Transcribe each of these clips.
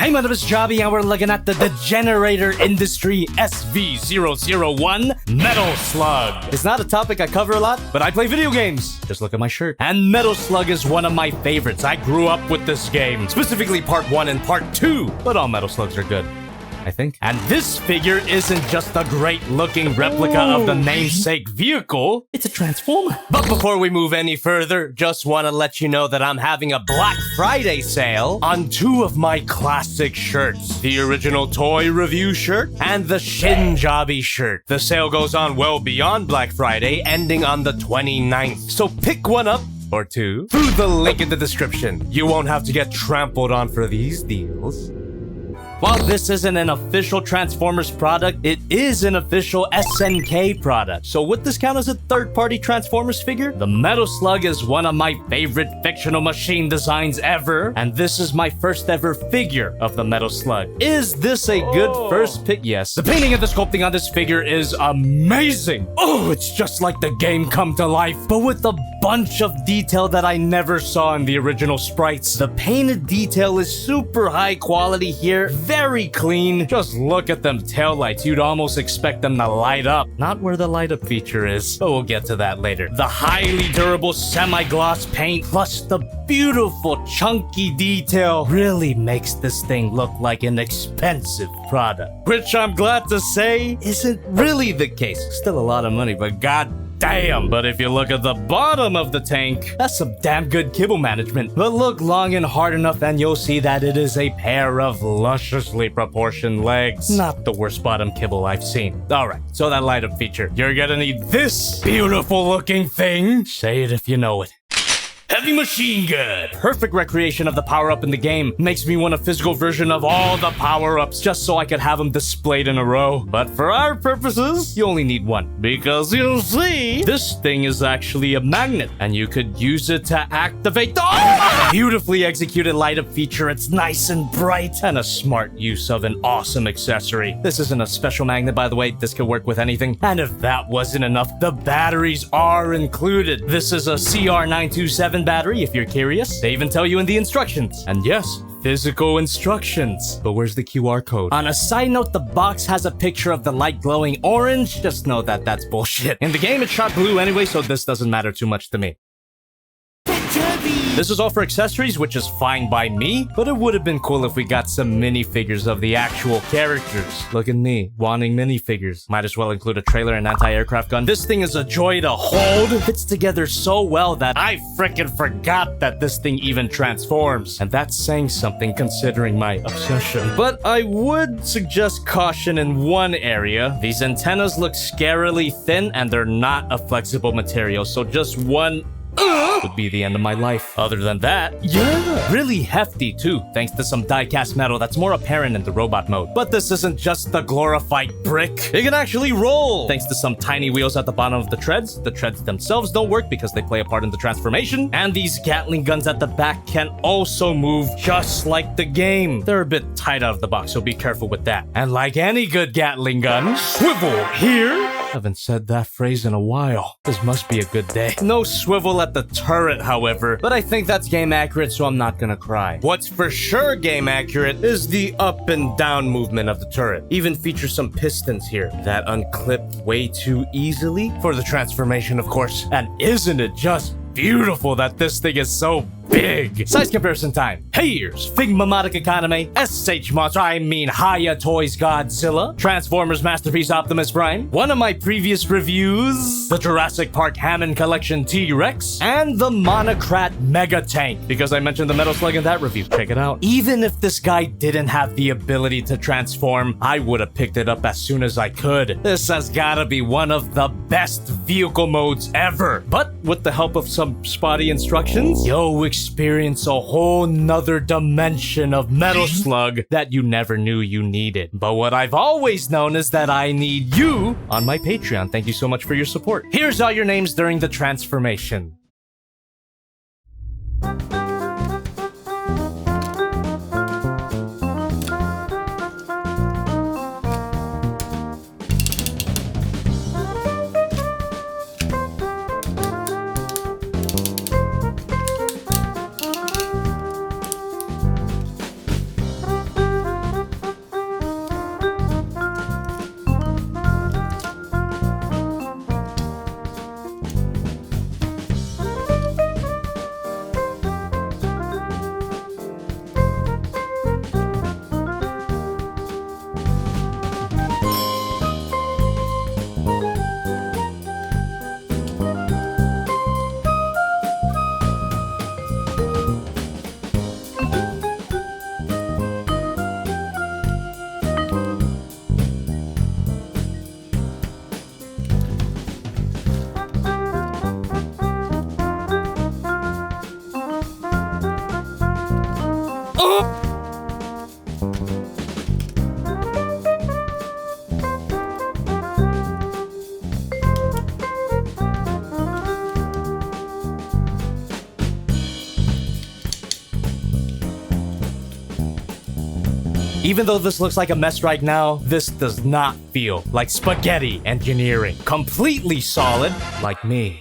Hey, my name is Jobby, and we're looking at the Degenerator Industry SV-001 Metal Slug. It's not a topic I cover a lot, but I play video games. Just look at my shirt. And Metal Slug is one of my favorites. I grew up with this game, specifically Part 1 and Part 2, but all Metal Slugs are good, I think. And this figure isn't just a great-looking replica of the namesake vehicle, it's a transformer. But before we move any further, just want to let you know that I'm having a Black Friday sale on 2 of my classic shirts. The original toy review shirt and the Shin Jobby shirt. The sale goes on well beyond Black Friday, ending on the 29th. So pick one up or 2 through the link in the description. You won't have to get trampled on for these deals. While this isn't an official Transformers product, it is an official SNK product. So would this count as a third-party Transformers figure? The Metal Slug is one of my favorite fictional machine designs ever, and this is my first ever figure of the Metal Slug. Is this a good first pick? Yes. The painting and the sculpting on this figure is amazing. Oh, it's just like the game come to life, but with a bunch of detail that I never saw in the original sprites. The painted detail is super high quality here. Very clean. Just look at them taillights. You'd almost expect them to light up. Not where the light up feature is, but we'll get to that later. The highly durable semi-gloss paint plus the beautiful chunky detail really makes this thing look like an expensive product. Which I'm glad to say isn't really the case. Still a lot of money, but god damn. But if you look at the bottom of the tank, that's some damn good kibble management. But look long and hard enough and you'll see that it is a pair of lusciously proportioned legs. Not the worst bottom kibble I've seen. Alright, so that light up feature. You're gonna need this beautiful looking thing. Say it if you know it. Heavy machine gun! Perfect recreation of the power-up in the game. Makes me want a physical version of all the power-ups just so I could have them displayed in a row. But for our purposes, you only need one. Because you'll see, this thing is actually a magnet. And you could use it to activate the beautifully executed light-up feature. It's nice and bright. And a smart use of an awesome accessory. This isn't a special magnet, by the way. This could work with anything. And if that wasn't enough, the batteries are included. This is a CR927 battery, if you're curious. They even tell you in the instructions. And yes, physical instructions. But where's the QR code? On a side note, the box has a picture of the light glowing orange. Just know that that's bullshit. In the game, it's shot blue anyway, so this doesn't matter too much to me. This is all for accessories, which is fine by me, but it would have been cool if we got some minifigures of the actual characters. Look at me, wanting minifigures. Might as well include a trailer and anti-aircraft gun. This thing is a joy to hold. It fits together so well that I frickin' forgot that this thing even transforms. And that's saying something considering my obsession. But I would suggest caution in one area. These antennas look scarily thin and they're not a flexible material, so just one would be the end of my life. Other than that, yeah, really hefty too, thanks to some die-cast metal that's more apparent in the robot mode. But this isn't just the glorified brick. It can actually roll, thanks to some tiny wheels at the bottom of the treads. The treads themselves don't work because they play a part in the transformation. And these Gatling guns at the back can also move just like the game. They're a bit tight out of the box, so be careful with that. And like any good Gatling gun, swivel here. Haven't said that phrase in a while. This must be a good day. No swivel at the turret, however, but I think that's game accurate, so I'm not gonna cry. What's for sure game accurate is the up and down movement of the turret. Even features some pistons here that unclip way too easily for the transformation, of course. And isn't it just beautiful that this thing is so big? Size comparison time. Here's Figma Modic Economy, SH Monster, Haya Toys Godzilla, Transformers Masterpiece Optimus Prime, one of my previous reviews, the Jurassic Park Hammond Collection T-Rex, and the Monocrat Mega Tank, because I mentioned the Metal Slug in that review. Check it out. Even if this guy didn't have the ability to transform, I would have picked it up as soon as I could. This has gotta be one of the best vehicle modes ever. But with the help of some spotty instructions, you'll experience a whole nother dimension of Metal Slug that you never knew you needed. But what I've always known is that I need you on my Patreon. Thank you so much for your support. Here's all your names during the transformation. Even though this looks like a mess right now, this does not feel like spaghetti engineering. Completely solid, like me.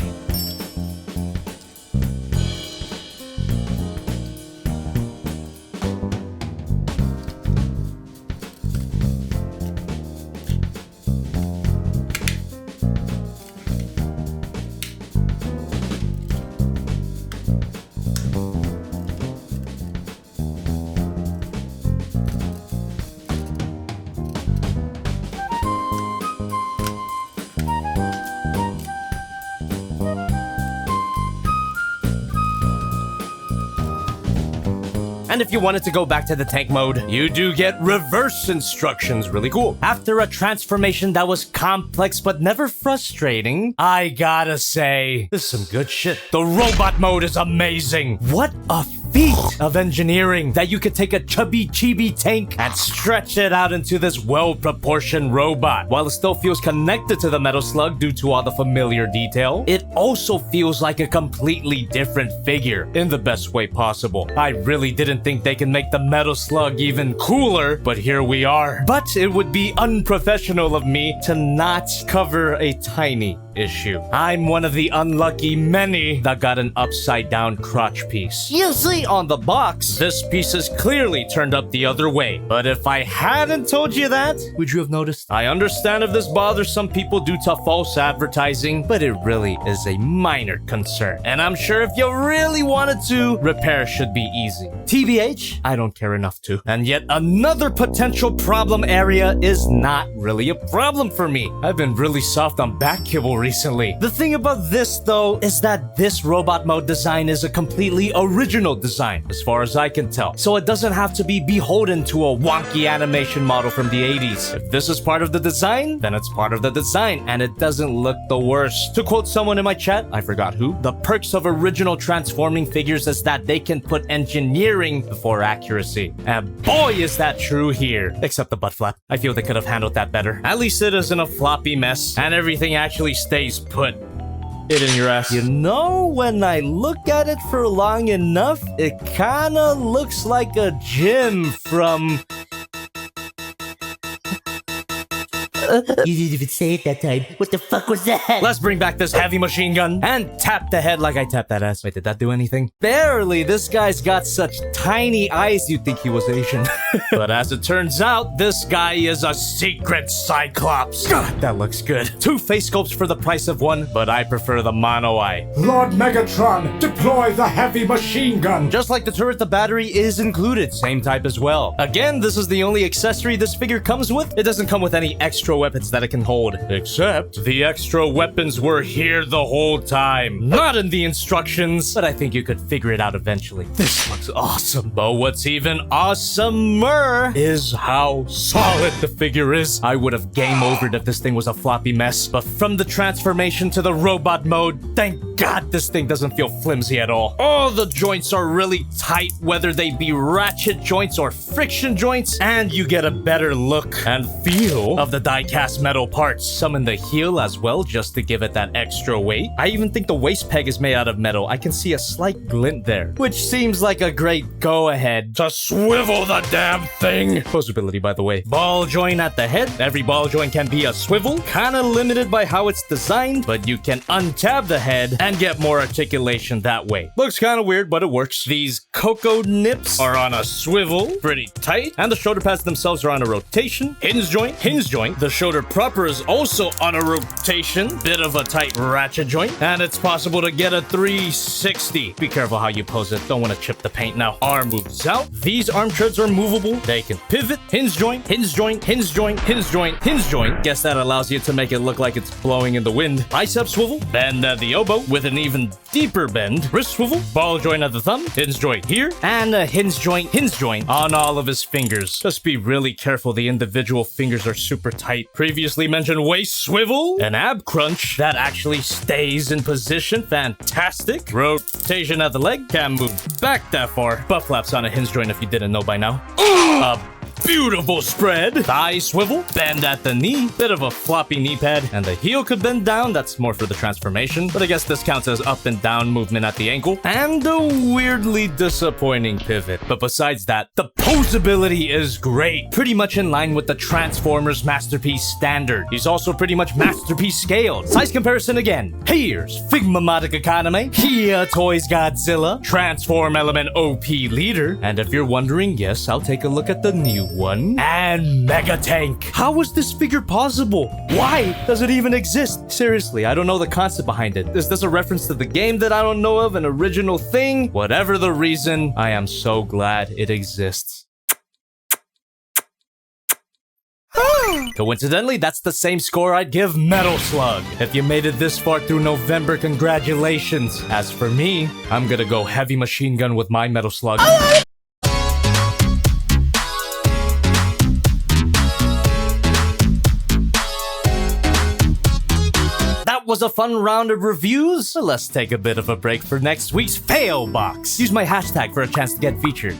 And if you wanted to go back to the tank mode, you do get reverse instructions. Really cool. After a transformation that was complex but never frustrating, I gotta say, this is some good shit. The robot mode is amazing. What a feat of engineering that you could take a chubby chibi tank and stretch it out into this well-proportioned robot. While it still feels connected to the Metal Slug due to all the familiar detail, it also feels like a completely different figure in the best way possible. I really didn't think they can make the Metal Slug even cooler, but here we are. But it would be unprofessional of me to not cover a tiny issue. I'm one of the unlucky many that got an upside down crotch piece. You see on the box, this piece is clearly turned up the other way. But if I hadn't told you that, would you have noticed? I understand if this bothers some people due to false advertising, but it really is a minor concern. And I'm sure if you really wanted to, repair should be easy. TBH, I don't care enough to. And yet another potential problem area is not really a problem for me. I've been really soft on back kibble recently. The thing about this though is that this robot mode design is a completely original design as far as I can tell. So it doesn't have to be beholden to a wonky animation model from the 80s. If this is part of the design, then it's part of the design and it doesn't look the worst. To quote someone in my chat, I forgot who, the perks of original transforming figures is that they can put engineering before accuracy. And boy is that true here. Except the butt flap. I feel they could have handled that better. At least it isn't a floppy mess and everything actually stays put. It in your ass. You know, when I look at it for long enough, it kinda looks like a gym from... You didn't even say it that time. What the fuck was that? Let's bring back this heavy machine gun and tap the head like I tapped that ass. Wait, did that do anything? Barely. This guy's got such tiny eyes you'd think he was Asian. But as it turns out, this guy is a secret Cyclops. God, that looks good. 2 face sculpts for the price of 1, but I prefer the mono eye. Lord Megatron, deploy the heavy machine gun! Just like the turret, the battery is included. Same type as well. Again, this is the only accessory this figure comes with. It doesn't come with any extra weapons that it can hold. Except the extra weapons were here the whole time. Not in the instructions, but I think you could figure it out eventually. This looks awesome. But what's even awesomer is how solid the figure is. I would have game overed if this thing was a floppy mess, but from the transformation to the robot mode, thank God this thing doesn't feel flimsy at all. All the joints are really tight, whether they be ratchet joints or friction joints, and you get a better look and feel of the die-cast metal parts. Some in the heel as well, just to give it that extra weight. I even think the waist peg is made out of metal. I can see a slight glint there, which seems like a great go-ahead to swivel the damn thing. Posability, by the way. Ball joint at the head. Every ball joint can be a swivel. Kinda limited by how it's designed, but you can untab the head and get more articulation that way. Looks kinda weird, but it works. These cocoa nips are on a swivel, pretty tight, and the shoulder pads themselves are on a rotation. Hinge joint. The shoulder proper is also on a rotation, bit of a tight ratchet joint, and it's possible to get a 360. Be careful how you pose it, don't want to chip the paint now. Arm moves out. These arm treads are movable. They can pivot. Hinge joint. Guess that allows you to make it look like it's blowing in the wind. Bicep swivel. Bend at the elbow with an even deeper bend. Wrist swivel. Ball joint at the thumb. Hinge joint here. And a hinge joint on all of his fingers. Just be really careful, the individual fingers are super tight. Previously mentioned waist swivel, an ab crunch that actually stays in position, fantastic. Rotation at the leg, can't move back that far. Butt flaps on a hinge joint if you didn't know by now. A beautiful spread. Thigh swivel, bend at the knee, bit of a floppy knee pad, and the heel could bend down. That's more for the transformation, but I guess this counts as up and down movement at the ankle. And a weirdly disappointing pivot. But besides that, the posability is great. Pretty much in line with the Transformers Masterpiece standard. He's also pretty much Masterpiece scaled. Size comparison again. Here's Figma Modic Economy. Here Toys Godzilla. Transform Element OP Leader. And if you're wondering, yes, I'll take a look at the new one. And Mega Tank. How is this figure possible? Why does it even exist? Seriously, I don't know the concept behind it. Is this a reference to the game that I don't know of? An original thing? Whatever the reason, I am so glad it exists. Coincidentally, that's the same score I'd give Metal Slug. If you made it this far through November, congratulations. As for me, I'm gonna go heavy machine gun with my Metal Slug. That was a fun round of reviews. So let's take a bit of a break for next week's fail box. Use my hashtag for a chance to get featured.